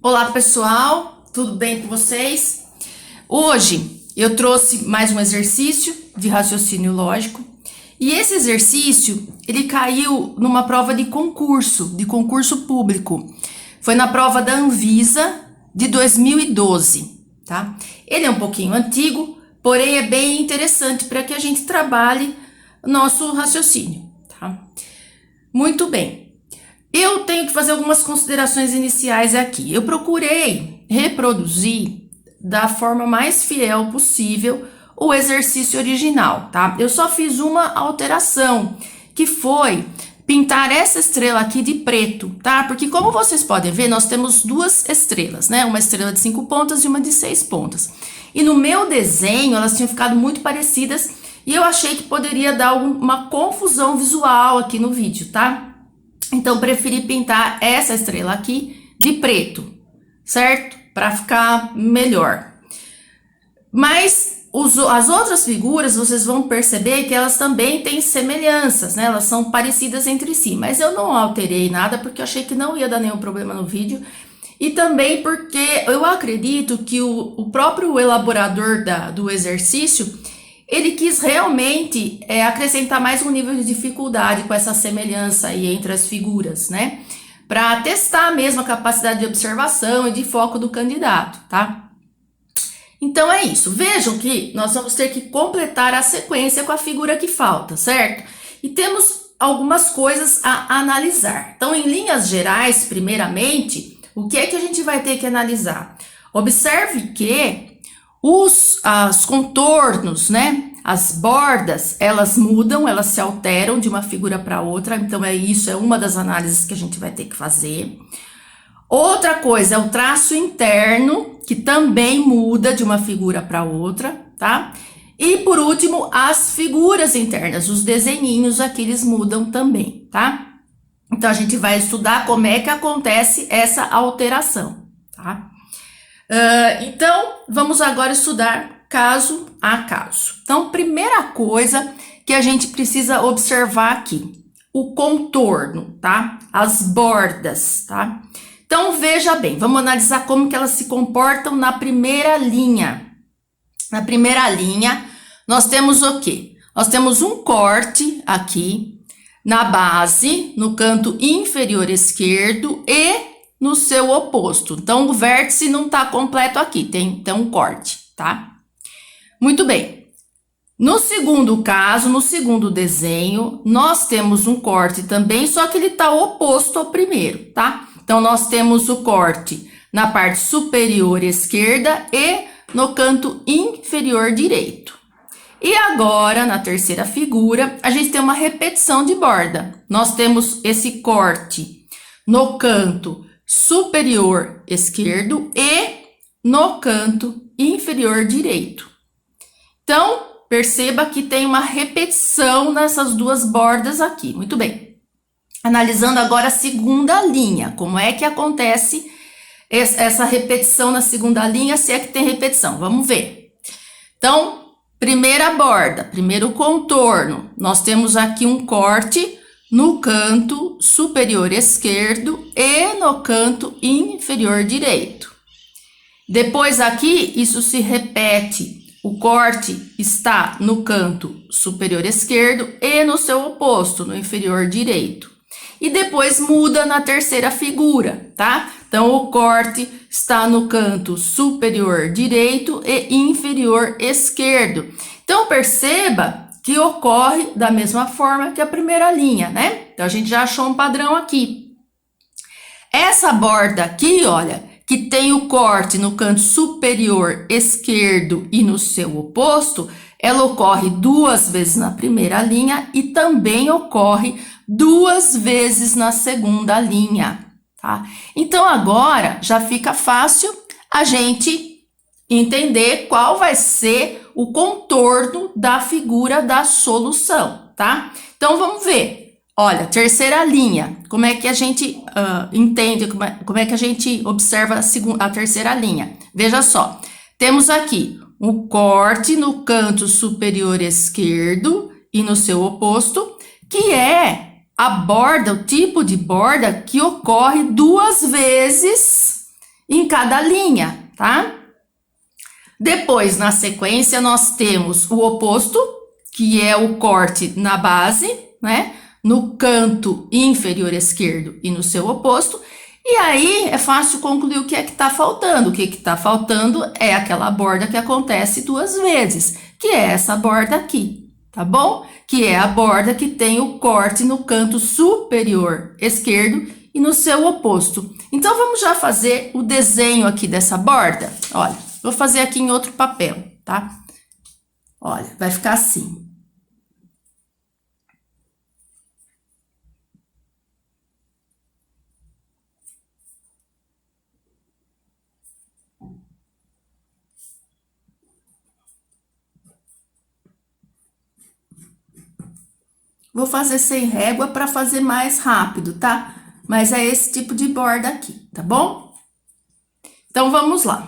Olá pessoal, tudo bem com vocês? Hoje eu trouxe mais um exercício de raciocínio lógico e esse exercício ele caiu numa prova de concurso público. Foi na prova da Anvisa de 2012, tá? Ele é um pouquinho antigo, porém é bem interessante para que a gente trabalhe nosso raciocínio, tá? Muito bem. Eu tenho que fazer algumas considerações iniciais aqui. Eu procurei reproduzir da forma mais fiel possível o exercício original, tá? Eu só fiz uma alteração, que foi pintar essa estrela aqui de preto, tá? Porque como vocês podem ver, nós temos duas estrelas, né? Uma estrela de 5 pontas e uma de 6 pontas. E no meu desenho, elas tinham ficado muito parecidas e eu achei que poderia dar uma confusão visual aqui no vídeo, tá? Então, preferi pintar essa estrela aqui de preto, certo? Para ficar melhor. Mas as outras figuras, vocês vão perceber que elas também têm semelhanças, né? Elas são parecidas entre si. Mas eu não alterei nada porque eu achei que não ia dar nenhum problema no vídeo. E também porque eu acredito que o próprio elaborador do exercício, ele quis realmente acrescentar mais um nível de dificuldade com essa semelhança aí entre as figuras, né? Para testar mesmo a capacidade de observação e de foco do candidato, tá? Então é isso. Vejam que nós vamos ter que completar a sequência com a figura que falta, certo? E temos algumas coisas a analisar. Então, em linhas gerais, primeiramente, o que é que a gente vai ter que analisar? Observe que os contornos, né? As bordas, elas mudam, elas se alteram de uma figura para outra. Então, isso é uma das análises que a gente vai ter que fazer. Outra coisa é o traço interno, que também muda de uma figura para outra, tá? E, por último, as figuras internas, os desenhinhos aqui, eles mudam também, tá? Então, a gente vai estudar como é que acontece essa alteração, tá? Então, vamos agora estudar caso a caso. Então, primeira coisa que a gente precisa observar aqui, o contorno, tá? As bordas, tá? Então, veja bem, vamos analisar como que elas se comportam na primeira linha. Na primeira linha, nós temos o quê? Nós temos um corte aqui na base, no canto inferior esquerdo e no seu oposto. Então, o vértice não tá completo aqui, tem um corte, tá? Muito bem. No segundo caso, no segundo desenho, nós temos um corte também, só que ele tá oposto ao primeiro, tá? Então, nós temos o corte na parte superior esquerda e no canto inferior direito. E agora, na terceira figura, a gente tem uma repetição de borda. Nós temos esse corte no canto superior esquerdo e no canto inferior direito. Então, perceba que tem uma repetição nessas duas bordas aqui. Muito bem. Analisando agora a segunda linha, como é que acontece essa repetição na segunda linha, se é que tem repetição. Vamos ver. Então, primeira borda, primeiro contorno, nós temos aqui um corte no canto superior esquerdo e no canto inferior direito. Depois aqui, isso se repete. O corte está no canto superior esquerdo e no seu oposto, no inferior direito. E depois muda na terceira figura, tá? Então, o corte está no canto superior direito e inferior esquerdo. Então, perceba que ocorre da mesma forma que a primeira linha, né? Então, a gente já achou um padrão aqui. Essa borda aqui, olha, que tem o corte no canto superior esquerdo e no seu oposto, ela ocorre 2 vezes na primeira linha e também ocorre 2 vezes na segunda linha, tá? Então, agora já fica fácil a gente entender qual vai ser o contorno da figura da solução, tá? Então, vamos ver. Olha, terceira linha, como é que a gente entende, como é que a gente observa a terceira linha? Veja só, temos aqui um corte no canto superior esquerdo e no seu oposto, que é a borda, o tipo de borda que ocorre 2 vezes em cada linha, tá? Depois, na sequência, nós temos o oposto, que é o corte na base, né? No canto inferior esquerdo e no seu oposto. E aí é fácil concluir o que é que tá faltando. O que que tá faltando é aquela borda que acontece 2 vezes, que é essa borda aqui, tá bom? Que é a borda que tem o corte no canto superior esquerdo e no seu oposto. Então, vamos já fazer o desenho aqui dessa borda? Olha, vou fazer aqui em outro papel, tá? Olha, vai ficar assim. Vou fazer sem régua para fazer mais rápido, tá? Mas é esse tipo de borda aqui, tá bom? Então, vamos lá.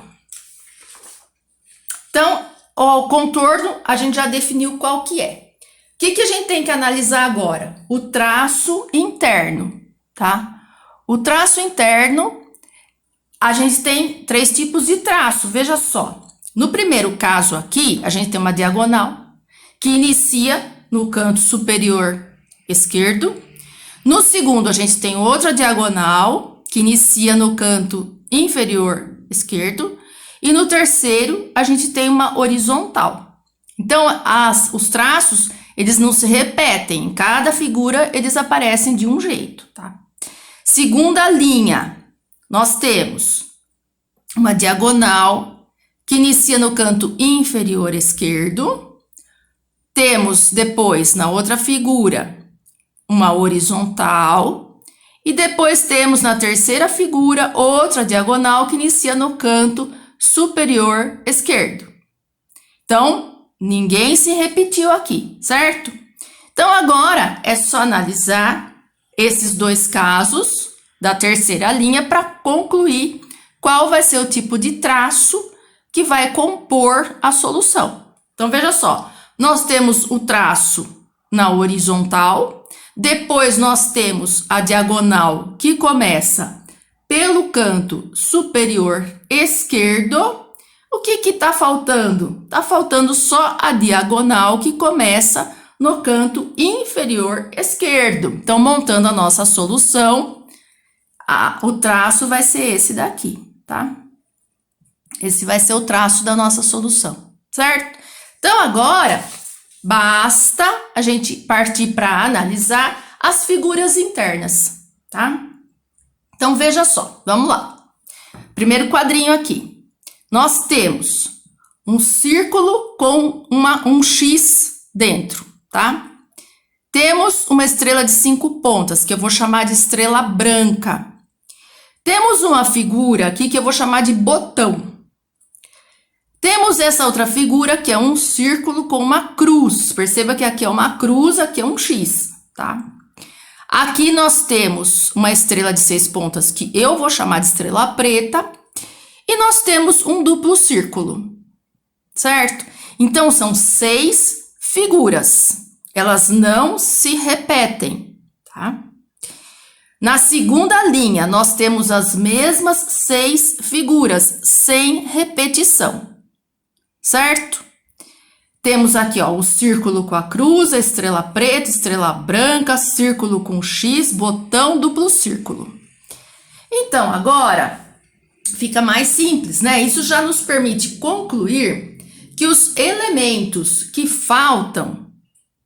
Então, o contorno, a gente já definiu qual que é. O que que a gente tem que analisar agora? O traço interno, tá? O traço interno, a gente tem 3 tipos de traço, veja só. No primeiro caso aqui, a gente tem uma diagonal, que inicia no canto superior esquerdo. No segundo, a gente tem outra diagonal, que inicia no canto inferior esquerdo. E no terceiro, a gente tem uma horizontal. Então, os traços, eles não se repetem. Em cada figura, eles aparecem de um jeito, tá? Segunda linha, nós temos uma diagonal, que inicia no canto inferior esquerdo. Temos depois, na outra figura, uma horizontal. E depois temos na terceira figura, outra diagonal que inicia no canto superior esquerdo. Então, ninguém se repetiu aqui, certo? Então, agora é só analisar esses 2 casos da terceira linha para concluir qual vai ser o tipo de traço que vai compor a solução. Então, veja só. Nós temos o traço na horizontal, depois nós temos a diagonal que começa pelo canto superior esquerdo. O que que tá faltando? Tá faltando só a diagonal que começa no canto inferior esquerdo. Então, montando a nossa solução, o traço vai ser esse daqui, tá? Esse vai ser o traço da nossa solução, certo? Então, agora, basta a gente partir para analisar as figuras internas, tá? Então, veja só, vamos lá. Primeiro quadrinho aqui. Nós temos um círculo com um X dentro, tá? Temos uma estrela de 5 pontas, que eu vou chamar de estrela branca. Temos uma figura aqui que eu vou chamar de botão. Temos essa outra figura que é um círculo com uma cruz. Perceba que aqui é uma cruz, aqui é um X, tá? Aqui nós temos uma estrela de 6 pontas que eu vou chamar de estrela preta. E nós temos um duplo círculo, certo? Então, são 6 figuras. Elas não se repetem, tá? Na segunda linha, nós temos as mesmas 6 figuras, sem repetição. Certo? Temos aqui, ó, o círculo com a cruz, a estrela preta, estrela branca, círculo com X, botão, duplo círculo. Então, agora, fica mais simples, né? Isso já nos permite concluir que os elementos que faltam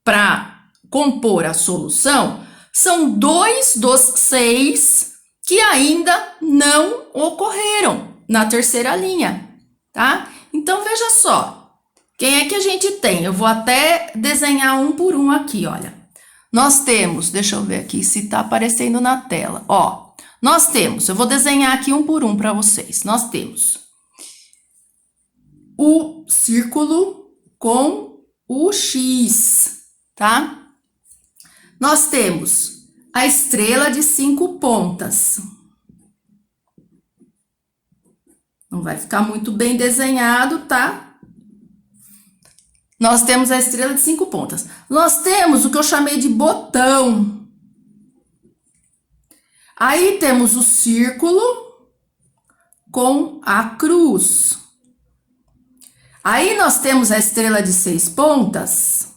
para compor a solução são 2 dos 6 que ainda não ocorreram na terceira linha, tá? Então, veja só, quem é que a gente tem? Eu vou até desenhar um por um aqui, olha. Nós temos, deixa eu ver aqui se tá aparecendo na tela, ó. Nós temos, eu vou desenhar aqui um por um para vocês. Nós temos o círculo com o X, tá? Nós temos a estrela de 5 pontas. Não vai ficar muito bem desenhado, tá? Nós temos a estrela de 5 pontas. Nós temos o que eu chamei de botão. Aí temos o círculo com a cruz. Aí nós temos a estrela de 6 pontas,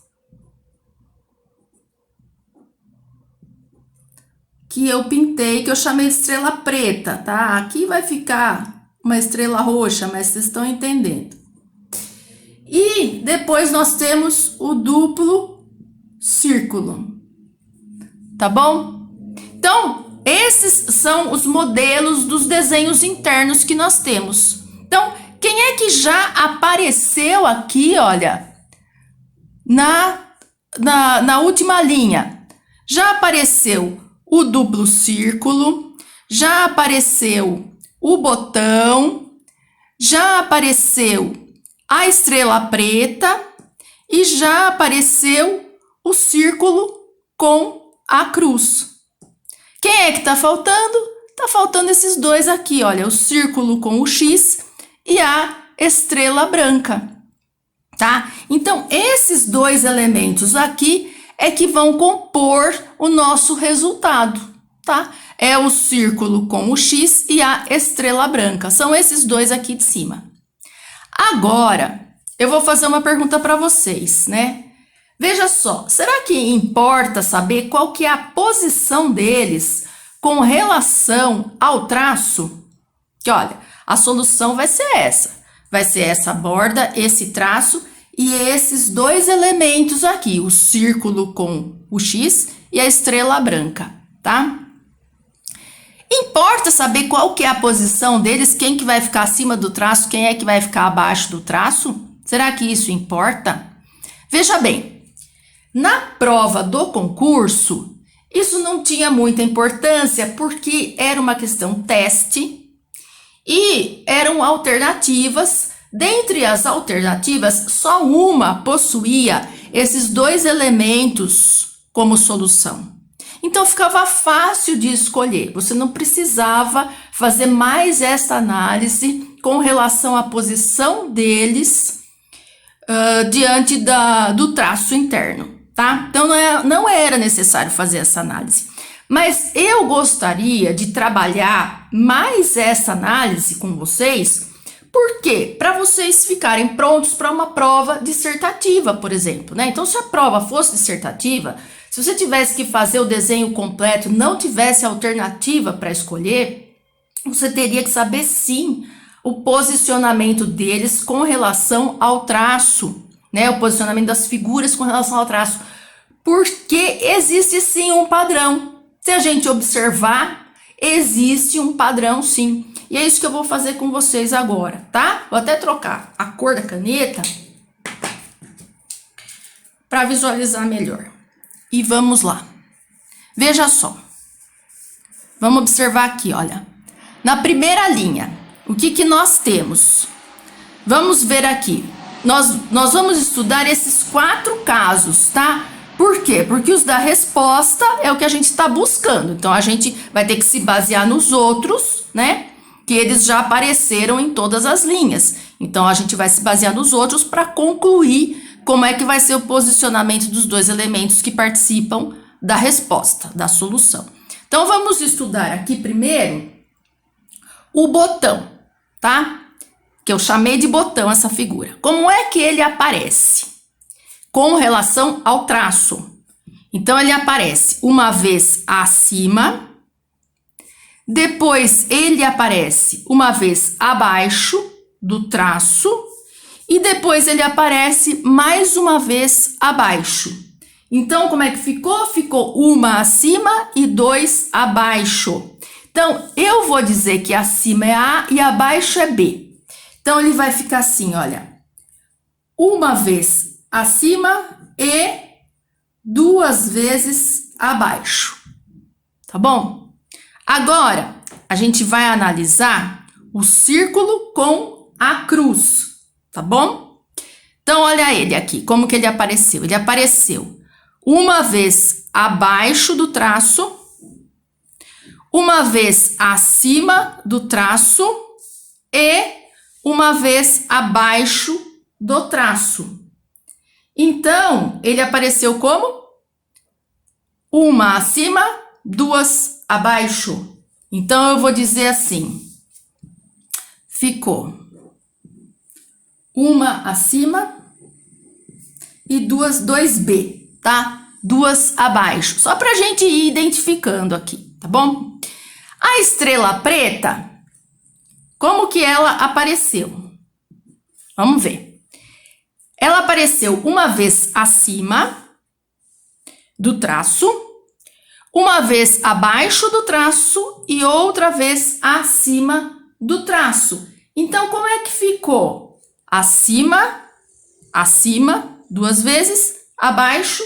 que eu pintei, que eu chamei de estrela preta, tá? Aqui vai ficar uma estrela roxa, mas vocês estão entendendo. E depois nós temos o duplo círculo, tá bom? Então, esses são os modelos dos desenhos internos que nós temos. Então, quem é que já apareceu aqui, olha, na última linha? Já apareceu o duplo círculo, já apareceu o botão, já apareceu a estrela preta e já apareceu o círculo com a cruz. Quem é que tá faltando? Tá faltando esses dois aqui, olha, o círculo com o X e a estrela branca, tá? Então, esses dois elementos aqui é que vão compor o nosso resultado, tá? É o círculo com o X e a estrela branca. São esses dois aqui de cima. Agora, eu vou fazer uma pergunta para vocês, né? Veja só, será que importa saber qual que é a posição deles com relação ao traço? Que olha, a solução vai ser essa. Vai ser essa borda, esse traço e esses dois elementos aqui, o círculo com o X e a estrela branca, tá? Importa saber qual que é a posição deles, quem que vai ficar acima do traço, quem é que vai ficar abaixo do traço? Será que isso importa? Veja bem, na prova do concurso, isso não tinha muita importância porque era uma questão teste e eram alternativas. Dentre as alternativas, só uma possuía esses dois elementos como solução. Então, ficava fácil de escolher. Você não precisava fazer mais essa análise com relação à posição deles diante do traço interno, tá? Então, não era necessário fazer essa análise. Mas eu gostaria de trabalhar mais essa análise com vocês. Por quê? Para vocês ficarem prontos para uma prova dissertativa, por exemplo, né? Então, se a prova fosse dissertativa, se você tivesse que fazer o desenho completo, não tivesse alternativa para escolher, você teria que saber, sim, o posicionamento deles com relação ao traço, né? O posicionamento das figuras com relação ao traço. Porque existe, sim, um padrão. Se a gente observar, existe um padrão, sim. E é isso que eu vou fazer com vocês agora, tá? Vou até trocar a cor da caneta para visualizar melhor. E vamos lá. Veja só. Vamos observar aqui, olha. Na primeira linha, o que nós temos? Vamos ver aqui. Nós vamos estudar esses 4 casos, tá? Por quê? Porque os da resposta é o que a gente está buscando. Então, a gente vai ter que se basear nos outros, né? Que eles já apareceram em todas as linhas. Então, a gente vai se basear nos outros para concluir como é que vai ser o posicionamento dos dois elementos que participam da resposta, da solução. Então, vamos estudar aqui primeiro o botão, tá? Que eu chamei de botão essa figura. Como é que ele aparece? Com relação ao traço. Então, ele aparece uma vez acima, depois ele aparece uma vez abaixo do traço e depois ele aparece mais uma vez abaixo. Então, como é que ficou? Ficou uma acima e 2 abaixo. Então, eu vou dizer que acima é A e abaixo é B. Então, ele vai ficar assim, olha. Uma vez acima e 2 vezes abaixo. Tá bom? Agora, a gente vai analisar o círculo com a cruz, tá bom? Então, olha ele aqui, como que ele apareceu. Ele apareceu uma vez abaixo do traço, uma vez acima do traço e uma vez abaixo do traço. Então, ele apareceu como? Uma acima, 2 abaixo. Então, eu vou dizer assim. ficou uma acima e duas 2B, tá? Duas abaixo, só pra gente ir identificando aqui, tá bom? A estrela preta, como que ela apareceu? Vamos ver. Ela apareceu uma vez acima do traço, uma vez abaixo do traço e outra vez acima do traço. Então, como é que ficou? Acima, acima, duas vezes, abaixo,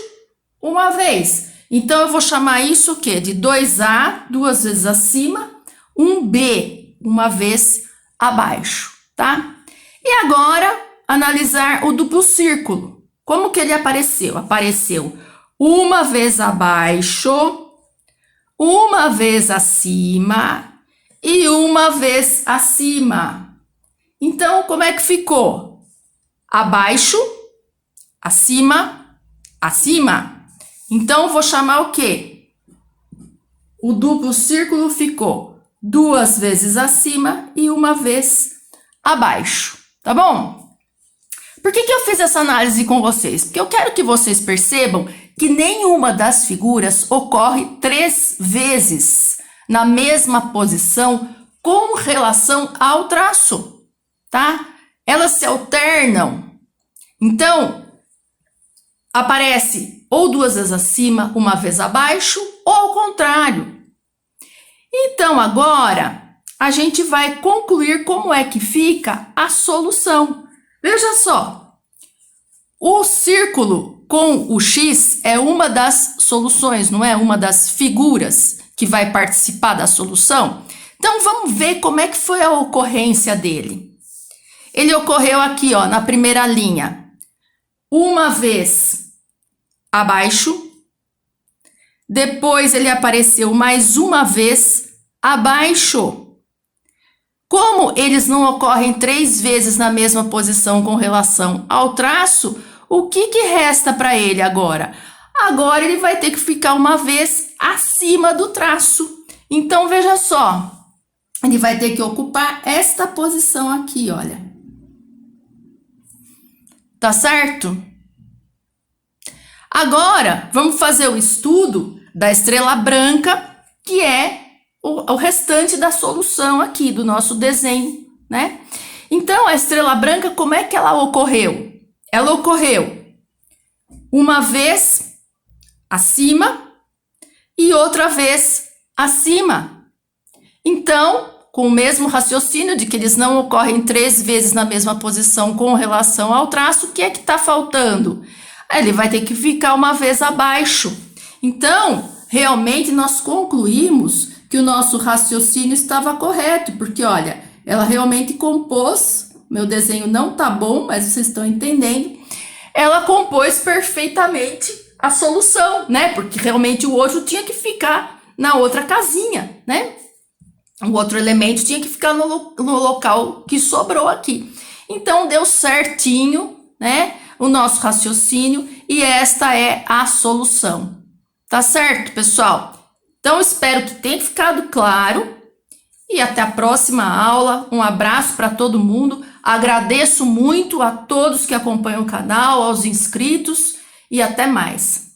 uma vez. Então, eu vou chamar isso o quê? De 2A, duas vezes acima, 1B, uma vez abaixo, tá? E agora, analisar o duplo círculo. Como que ele apareceu? Apareceu uma vez abaixo, uma vez acima e uma vez acima. Então, como é que ficou? Abaixo, acima, acima. Então, vou chamar o quê? O duplo círculo ficou duas vezes acima e uma vez abaixo, tá bom? Por que eu fiz essa análise com vocês? Porque eu quero que vocês percebam que nenhuma das figuras ocorre 3 vezes na mesma posição com relação ao traço, tá? Elas se alternam. Então, aparece ou duas vezes acima, uma vez abaixo, ou ao contrário. Então, agora, a gente vai concluir como é que fica a solução. Veja só, o círculo com o X é uma das soluções, não é? Uma das figuras que vai participar da solução. Então, vamos ver como é que foi a ocorrência dele. Ele ocorreu aqui, ó, na primeira linha. Uma vez abaixo, depois ele apareceu mais uma vez abaixo. Como eles não ocorrem 3 vezes na mesma posição com relação ao traço, o que resta para ele agora? Agora ele vai ter que ficar uma vez acima do traço. Então, veja só, ele vai ter que ocupar esta posição aqui, olha. Tá certo? Agora, vamos fazer o estudo da estrela branca, que é o restante da solução aqui do nosso desenho, né? Então, a estrela branca, como é que ela ocorreu? Ela ocorreu uma vez acima e outra vez acima. Então, com o mesmo raciocínio de que eles não ocorrem 3 vezes na mesma posição com relação ao traço, o que é que está faltando? Ele vai ter que ficar uma vez abaixo. Então, realmente nós concluímos que o nosso raciocínio estava correto, porque olha, ela realmente compôs, meu desenho não tá bom, mas vocês estão entendendo, ela compôs perfeitamente a solução, né? Porque realmente o outro tinha que ficar na outra casinha, né? O outro elemento tinha que ficar no local que sobrou aqui. Então, deu certinho, né? O nosso raciocínio, e esta é a solução. Tá certo, pessoal? Então, espero que tenha ficado claro e até a próxima aula. Um abraço para todo mundo. Agradeço muito a todos que acompanham o canal, aos inscritos e até mais.